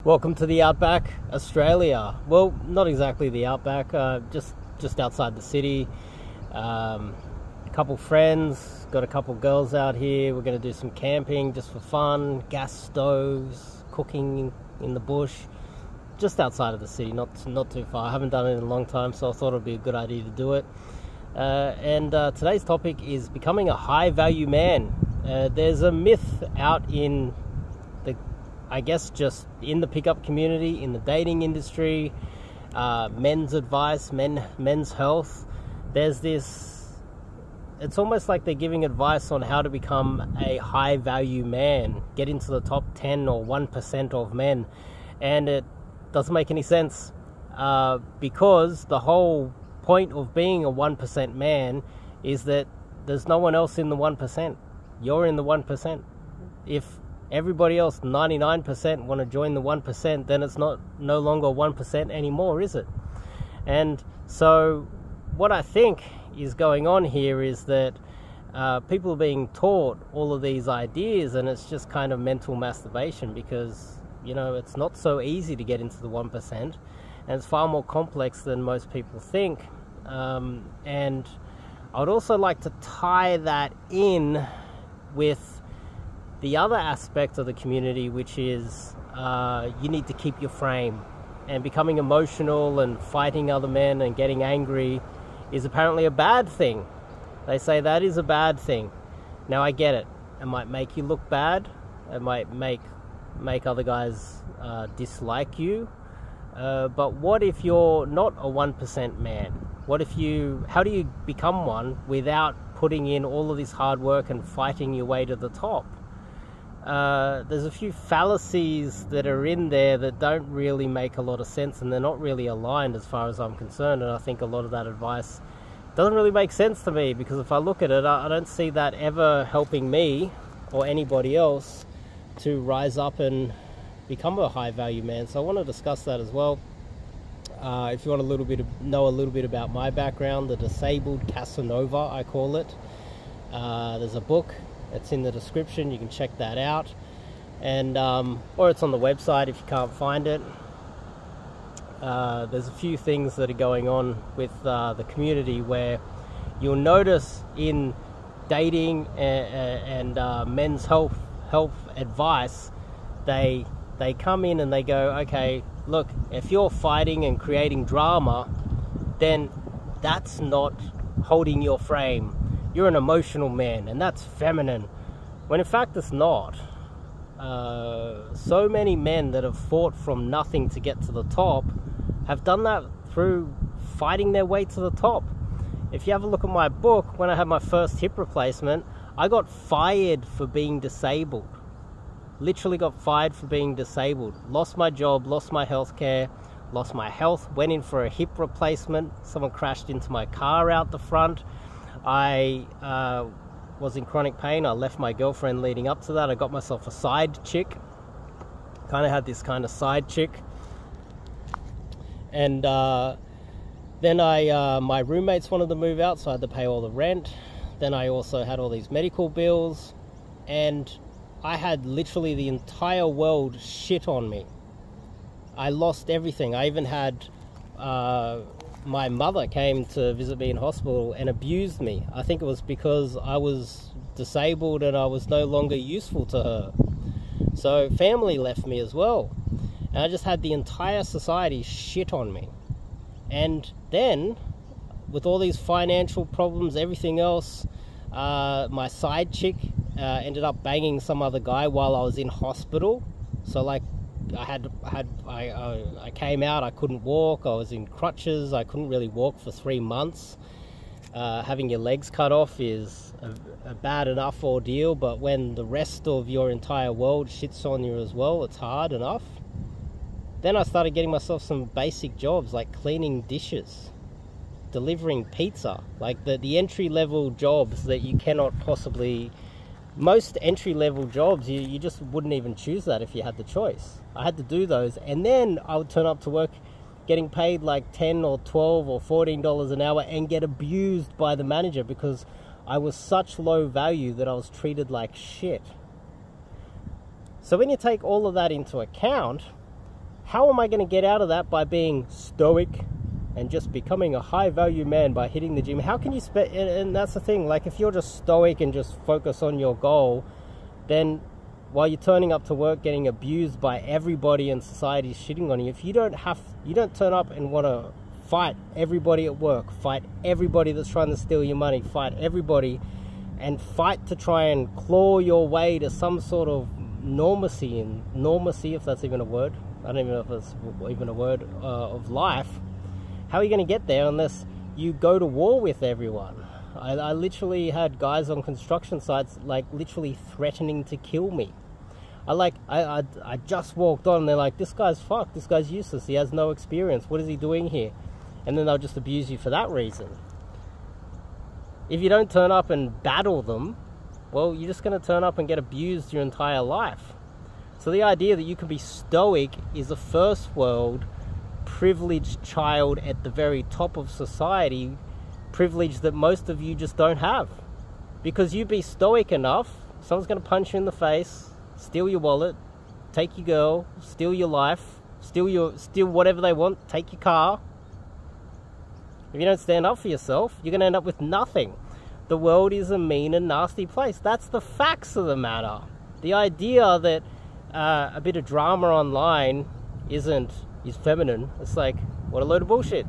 Welcome to the Outback, Australia. Well, not exactly the Outback, just outside the city. A couple friends, got a couple girls out here. We're going to do some camping just for fun, gas stoves, cooking in the bush, just outside of the city, not too far. I haven't done it in a long time, so I thought it would be a good idea to do it. Today's topic is becoming a high-value man. There's a myth out in just in the pickup community, in the dating industry, men's advice, men's health. There's this, it's almost like they're giving advice on how to become a high value man, get into the top 10 or 1% of men. And it doesn't make any sense, because the whole point of being a 1% man is that there's no one else in the 1%. You're in the 1%. If everybody else, 99%, want to join the 1%, then it's no longer 1% anymore, is it? And so what I think is going on here is that people are being taught all of these ideas, and it's just kind of mental masturbation, because, you know, it's not so easy to get into the 1%, and it's far more complex than most people think. And I would also like to tie that in with the other aspect of the community, which is you need to keep your frame, and becoming emotional and fighting other men and getting angry is apparently a bad thing. They say that is a bad thing. Now I get it. It might make you look bad. It might make other guys dislike you. But what if you're not a 1% man? How do you become one without putting in all of this hard work and fighting your way to the top? There's a few fallacies that are in there that don't really make a lot of sense, and they're not really aligned as far as I'm concerned. And I think a lot of that advice doesn't really make sense to me, because if I look at it, I don't see that ever helping me or anybody else to rise up and become a high value man. So I want to discuss that as well. If you want know a little bit about my background, the Disabled Casanova, I call it. There's a book. It's in the description. You can check that out, and or it's on the website if you can't find it. There's a few things that are going on with the community where you'll notice in dating and men's health advice, they come in and they go, okay, look, if you're fighting and creating drama, then that's not holding your frame. You're an emotional man, and that's feminine. When in fact it's not. So many men that have fought from nothing to get to the top have done that through fighting their way to the top. If you have a look at my book, when I had my first hip replacement, I got fired for being disabled. Literally got fired for being disabled. Lost my job, lost my health care, lost my health, went in for a hip replacement. Someone crashed into my car out the front. I was in chronic pain. I left my girlfriend leading up to that. I got myself a side chick. Kind of had this kind of side chick. And then my roommates wanted to move out, so I had to pay all the rent. Then I also had all these medical bills. And I had literally the entire world shit on me. I lost everything. I even had... my mother came to visit me in hospital and abused me. I think it was because I was disabled and I was no longer useful to her. So family left me as well. And I just had the entire society shit on me. And then, with all these financial problems, everything else, my side chick ended up banging some other guy while I was in hospital. So like, I came out, I couldn't walk, I was in crutches, I couldn't really walk for 3 months. Having your legs cut off is a bad enough ordeal, but when the rest of your entire world shits on you as well, it's hard enough. Then I started getting myself some basic jobs like cleaning dishes, delivering pizza, like the entry-level jobs that you cannot possibly... Most entry-level jobs, you just wouldn't even choose that if you had the choice. I had to do those, and then I would turn up to work getting paid like $10 or $12 or $14 an hour and get abused by the manager because I was such low value that I was treated like shit. So when you take all of that into account, How am I going to get out of that by being stoic and just becoming a high value man by hitting the gym? How can you and that's the thing, like if you're just stoic and just focus on your goal, then while you're turning up to work getting abused by everybody in society shitting on you, if you don't turn up and want to fight everybody at work, fight everybody that's trying to steal your money, fight everybody, and fight to try and claw your way to some sort of normalcy, if that's even a word, I don't even know if it's even a word, of life, how are you going to get there unless you go to war with everyone? I literally had guys on construction sites like literally threatening to kill me. I just walked on and they're like, this guy's fucked, this guy's useless, he has no experience, what is he doing here? And then they'll just abuse you for that reason. If you don't turn up and battle them, well, you're just going to turn up and get abused your entire life. So the idea that you can be stoic is a first world, privileged child at the very top of society, privilege that most of you just don't have. Because you be stoic enough, someone's going to punch you in the face, steal your wallet, take your girl, steal your life, steal whatever they want, take your car. If you don't stand up for yourself, you're going to end up with nothing. The world is a mean and nasty place. That's the facts of the matter. The idea that a bit of drama online is feminine, it's like, what a load of bullshit.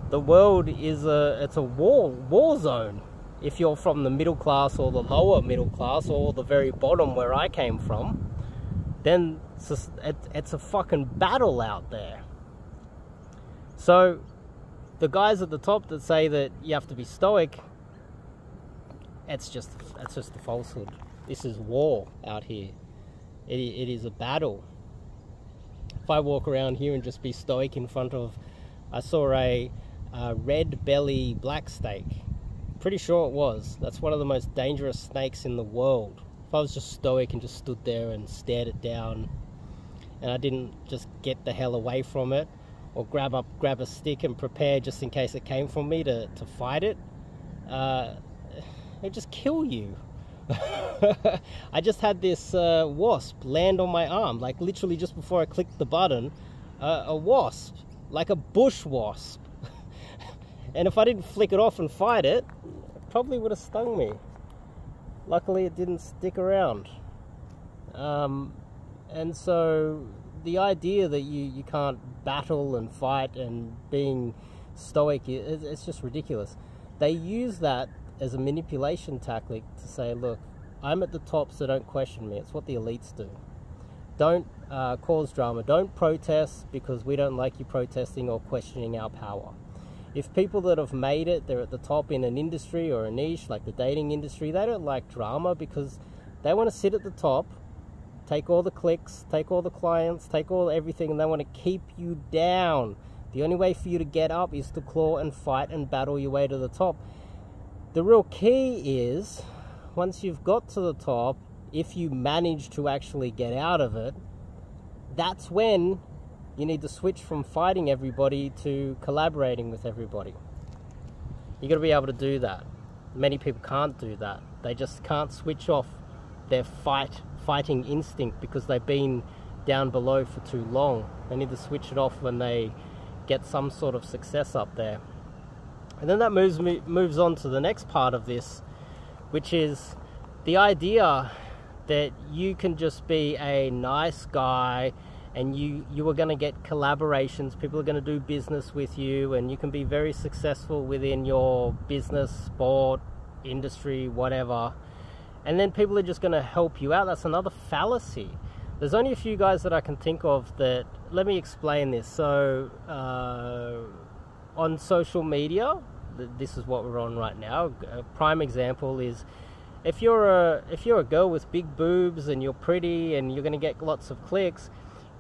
The world is a war zone. If you're from the middle class or the lower middle class or the very bottom where I came from, then it's a fucking battle out there. So the guys at the top that say that you have to be stoic, that's just a falsehood. This is war out here. It is a battle. If I walk around here and just be stoic in front of, I saw a red belly black snake. Pretty sure it was. That's one of the most dangerous snakes in the world. If I was just stoic and just stood there and stared it down, and I didn't just get the hell away from it, or grab a stick and prepare just in case it came from me to fight it, it'd just kill you. I just had this wasp land on my arm, like literally just before I clicked the button, a wasp, like a bush wasp. And if I didn't flick it off and fight it, it probably would have stung me. Luckily it didn't stick around. And so the idea that you can't battle and fight and being stoic, it's just ridiculous. They use that as a manipulation tactic to say, look, I'm at the top, so don't question me. It's what the elites do. Don't cause drama. Don't protest because we don't like you protesting or questioning our power. If people that have made it, they're at the top in an industry or a niche like the dating industry, they don't like drama because they want to sit at the top, take all the clicks, take all the clients, take all everything, and they want to keep you down. The only way for you to get up is to claw and fight and battle your way to the top. The real key is, once you've got to the top, if you manage to actually get out of it, that's when you need to switch from fighting everybody to collaborating with everybody. You got to be able to do that. Many people can't do that. They just can't switch off their fighting instinct because they've been down below for too long. They need to switch it off when they get some sort of success up there. And then that moves on to the next part of this, which is the idea that you can just be a nice guy and you are going to get collaborations, people are going to do business with you, and you can be very successful within your business, sport, industry, whatever, and then people are just going to help you out. That's another fallacy. There's only a few guys that I can think of that, let me explain this. So on social media, this is what we're on right now. A prime example is if you're a girl with big boobs and you're pretty and you're going to get lots of clicks,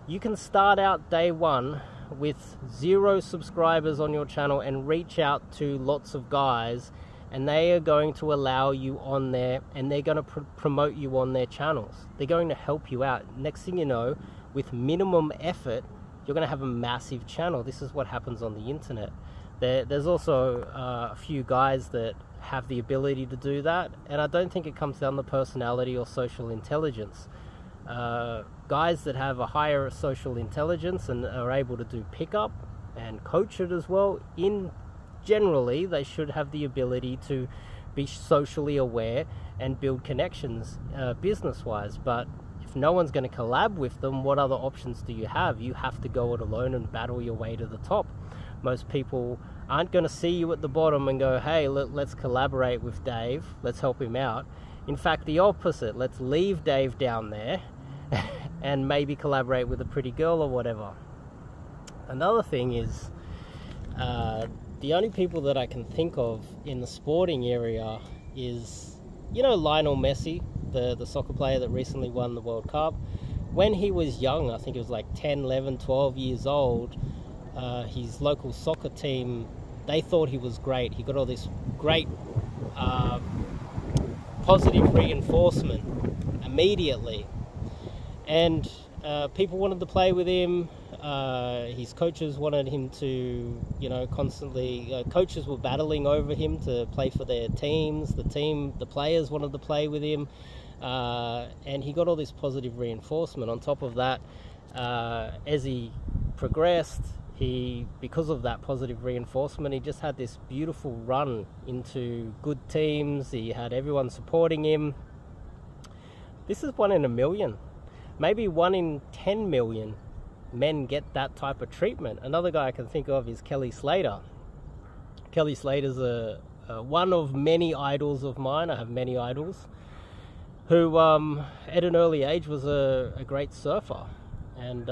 you can start out day one with 0 subscribers on your channel and reach out to lots of guys, and they are going to allow you on there, and they're going to promote you on their channels. They're going to help you out. Next thing you know, with minimum effort, you're going to have a massive channel. This is what happens on the internet. There's also a few guys that have the ability to do that, and I don't think it comes down to personality or social intelligence. guys that have a higher social intelligence and are able to do pickup and coach it as well, generally they should have the ability to be socially aware and build connections business-wise. But if no one's going to collab with them, what other options do you have? You have to go it alone and battle your way to the top. Most people aren't going to see you at the bottom and go, hey, let's collaborate with Dave, let's help him out. In fact, the opposite. Let's leave Dave down there and maybe collaborate with a pretty girl or whatever. Another thing is, the only people that I can think of in the sporting area is, Lionel Messi, the soccer player that recently won the World Cup. When he was young, I think he was like 10, 11, 12 years old, his local soccer team, they thought he was great. He got all this great positive reinforcement immediately. And people wanted to play with him. His coaches wanted him to, constantly, coaches were battling over him to play for their teams. The players wanted to play with him. And he got all this positive reinforcement. On top of that, as he progressed, because of that positive reinforcement, he just had this beautiful run into good teams. He had everyone supporting him. This is 1 in a million. Maybe 1 in 10 million men get that type of treatment. Another guy I can think of is Kelly Slater. Kelly Slater's one of many idols of mine. I have many idols. Who, at an early age, was a great surfer. And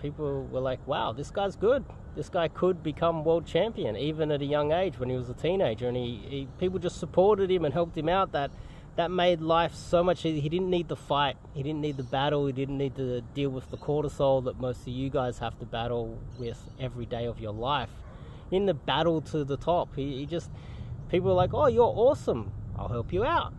people were like, wow, this guy's good. This guy could become world champion, even at a young age when he was a teenager. And people just supported him and helped him out. That made life so much easier. He didn't need the fight. He didn't need the battle. He didn't need to deal with the cortisol that most of you guys have to battle with every day of your life. In the battle to the top, people were like, oh, you're awesome. I'll help you out.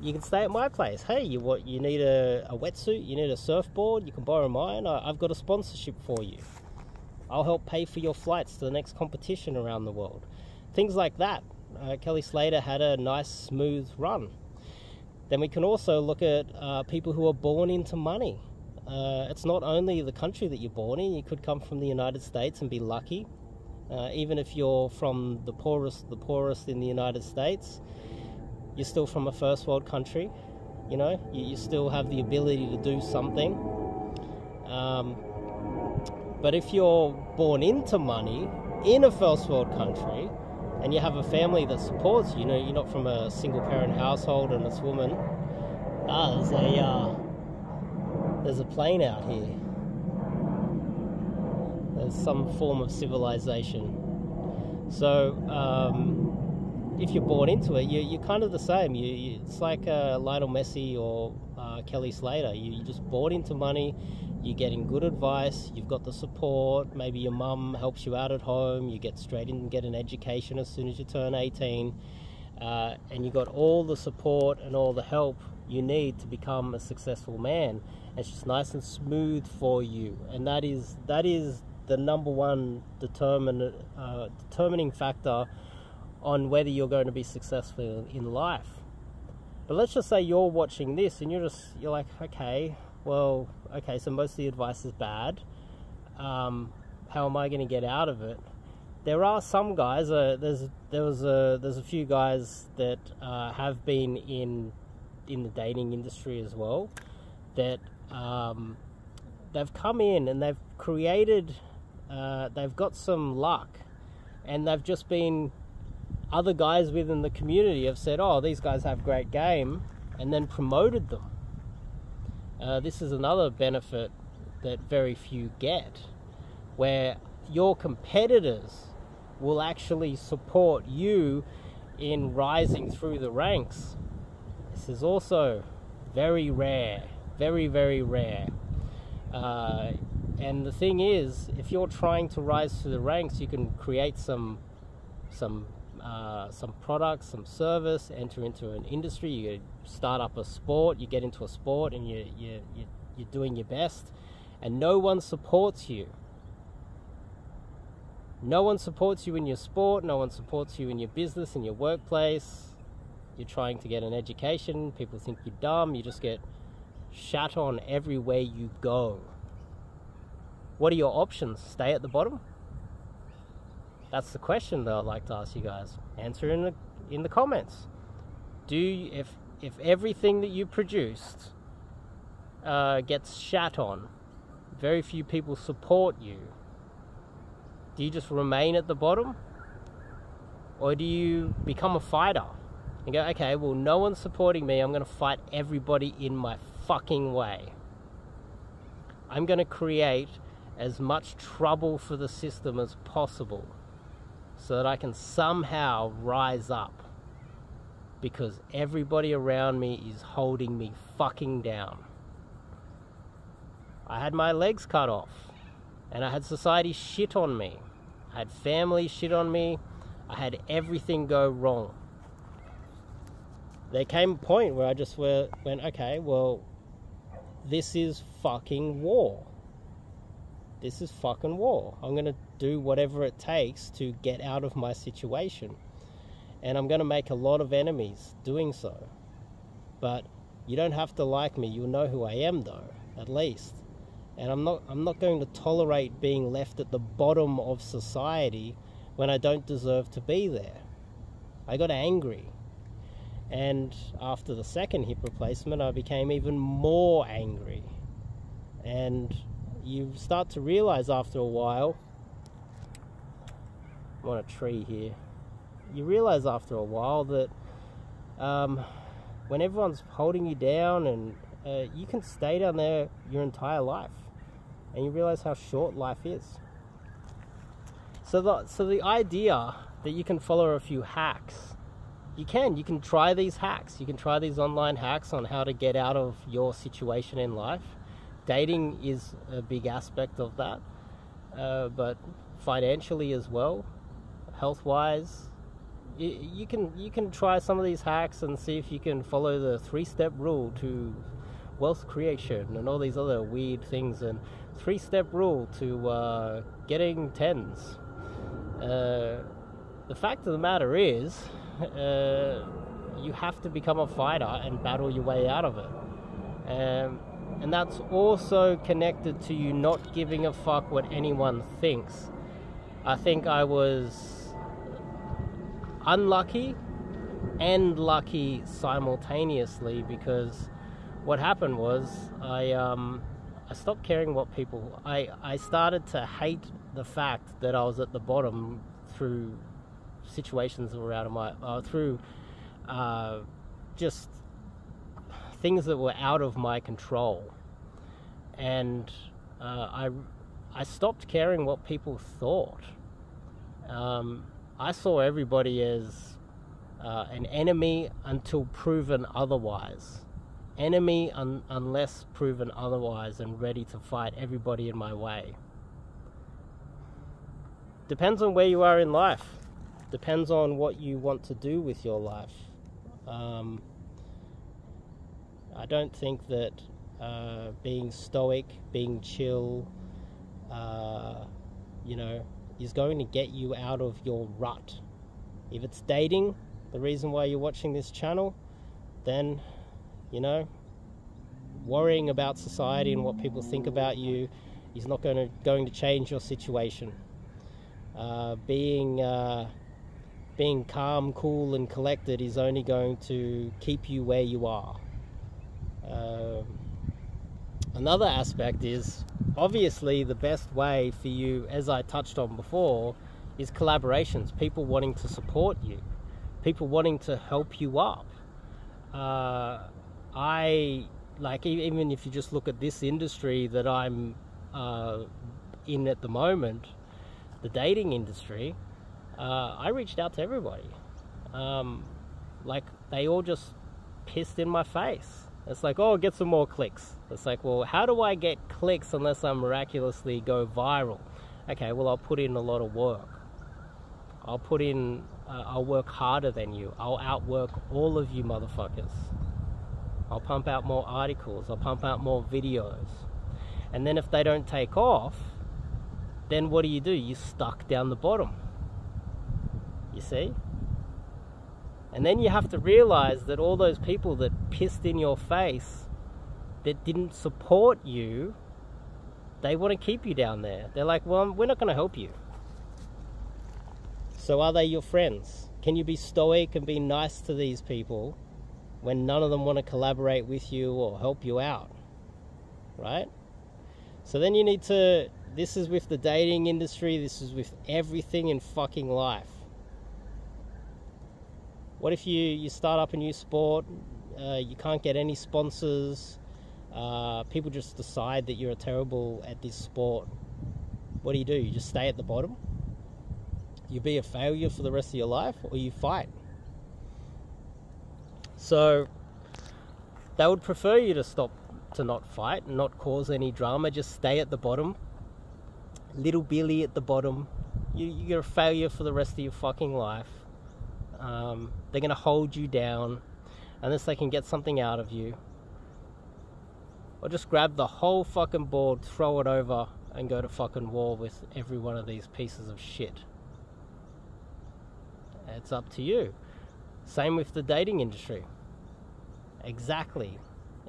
You can stay at my place. Hey, you need a wetsuit? You need a surfboard? You can borrow mine. I've got a sponsorship for you. I'll help pay for your flights to the next competition around the world. Things like that. Kelly Slater had a nice, smooth run. Then we can also look at people who are born into money. It's not only the country that you're born in. You could come from the United States and be lucky. Even if you're from the poorest in the United States, you're still from a first world country. You still have the ability to do something. But if you're born into money in a first world country, and you have a family that supports you, you're not from a single parent household and it's woman. There's a plane out here. There's some form of civilization. So if you're born into it, you're kind of the same. It's like Lionel Messi or Kelly Slater. You're just born into money. You're getting good advice, you've got the support, maybe your mum helps you out at home, you get straight in and get an education as soon as you turn 18, and you got all the support and all the help you need to become a successful man. It's just nice and smooth for you, and that is the number one determining factor on whether you're going to be successful in life. But let's just say you're watching this and you're like, okay, so most of the advice is bad. How am I going to get out of it? There are some guys. There's a few guys that have been in the dating industry as well. That they've come in and they've created. They've got some luck, and they've just been. Other guys within the community have said, "Oh, these guys have great game," and then promoted them. This is another benefit that very few get, where your competitors will actually support you in rising through the ranks. This is also very rare, very, very rare. And the thing is, if you're trying to rise through the ranks, you can create some products, some service, enter into an industry. You start up a sport, you get into a sport, and you're doing your best, and no one supports you. No one supports you in your sport, no one supports you in your business, in your workplace. You're trying to get an education, people think you're dumb, you just get shat on everywhere you go. What are your options? Stay at the bottom? That's the question that I'd like to ask you guys. Answer in the comments. If everything that you produced gets shat on, very few people support you, do you just remain at the bottom? Or do you become a fighter and go, okay, well, no one's supporting me, I'm going to fight everybody in my fucking way. I'm going to create as much trouble for the system as possible so that I can somehow rise up, because everybody around me is holding me fucking down. I had my legs cut off, and I had society shit on me. I had family shit on me. I had everything go wrong. There came a point where I just went, okay, well, this is fucking war. This is fucking war. I'm going to do whatever it takes to get out of my situation. And I'm going to make a lot of enemies doing so. But you don't have to like me. You'll know who I am, though, at least. And I'm not going to tolerate being left at the bottom of society when I don't deserve to be there. I got angry. And after the second hip replacement, I became even more angry. And you start to realize after a while, I'm on a tree here, you realize after a while that when everyone's holding you down, and you can stay down there your entire life, and you realize how short life is. So the idea that you can follow a few hacks, you can try these hacks, you can try these online hacks on how to get out of your situation in life. Dating is a big aspect of that, but financially as well, health-wise, you can try some of these hacks and see if you can follow the 3-step rule to wealth creation and all these other weird things, and 3-step rule to getting tens. The fact of the matter is, you have to become a fighter and battle your way out of it. And that's also connected to you not giving a fuck what anyone thinks. I think I was unlucky and lucky simultaneously, because what happened was I stopped caring what people... I started to hate the fact that I was at the bottom through situations that were out of my... through just things that were out of my control. And I stopped caring what people thought. I saw everybody as an enemy until proven otherwise. Enemy unless proven otherwise, and ready to fight everybody in my way. Depends on where you are in life. Depends on what you want to do with your life. I don't think that being stoic, being chill, is going to get you out of your rut. If it's dating, the reason why you're watching this channel, then, worrying about society and what people think about you is not going to change your situation. Being calm, cool, and collected is only going to keep you where you are. Another aspect is, obviously, the best way for you, as I touched on before, is collaborations. People wanting to support you, people wanting to help you up. Even if you just look at this industry that I'm in at the moment, the dating industry, I reached out to everybody. They all just pissed in my face. It's like, oh, get some more clicks. It's like, well, how do I get clicks unless I miraculously go viral? Okay, well, I'll put in a lot of work. I'll work harder than you. I'll outwork all of you motherfuckers. I'll pump out more articles. I'll pump out more videos. And then if they don't take off, then what do? You're stuck down the bottom. You see? And then you have to realize that all those people that pissed in your face that didn't support you, they want to keep you down there. They're like, well, we're not going to help you. So are they your friends? Can you be stoic and be nice to these people when none of them want to collaborate with you or help you out? Right? So then you need to, this is with the dating industry, this is with everything in fucking life. What if you start up a new sport, you can't get any sponsors, people just decide that you're terrible at this sport? What do? You just stay at the bottom? You be a failure for the rest of your life, or you fight? So they would prefer you to not fight and not cause any drama. Just stay at the bottom, little Billy at the bottom. You're a failure for the rest of your fucking life. They're going to hold you down unless they can get something out of you. Or just grab the whole fucking board, throw it over, and go to fucking war with every one of these pieces of shit. It's up to you. Same with the dating industry. Exactly.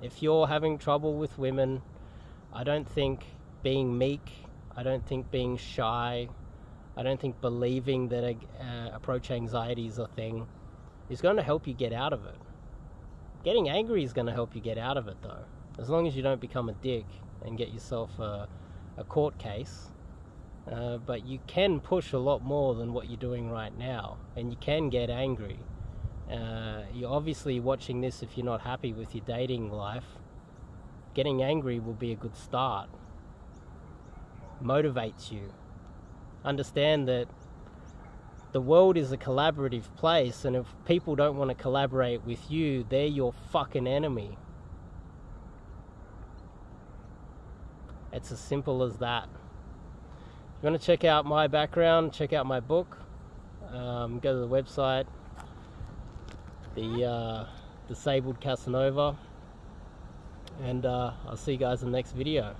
If you're having trouble with women, I don't think being meek, I don't think being shy, I don't think believing that approach anxiety is a thing is going to help you get out of it. Getting angry is going to help you get out of it, though. As long as you don't become a dick and get yourself a court case. But you can push a lot more than what you're doing right now, and you can get angry. You're obviously watching this if you're not happy with your dating life. Getting angry will be a good start. Motivates you. Understand that the world is a collaborative place, and if people don't want to collaborate with you, they're your fucking enemy. It's as simple as that. If you want to check out my background, check out my book, go to the website, the Disabled Casanova, and I'll see you guys in the next video.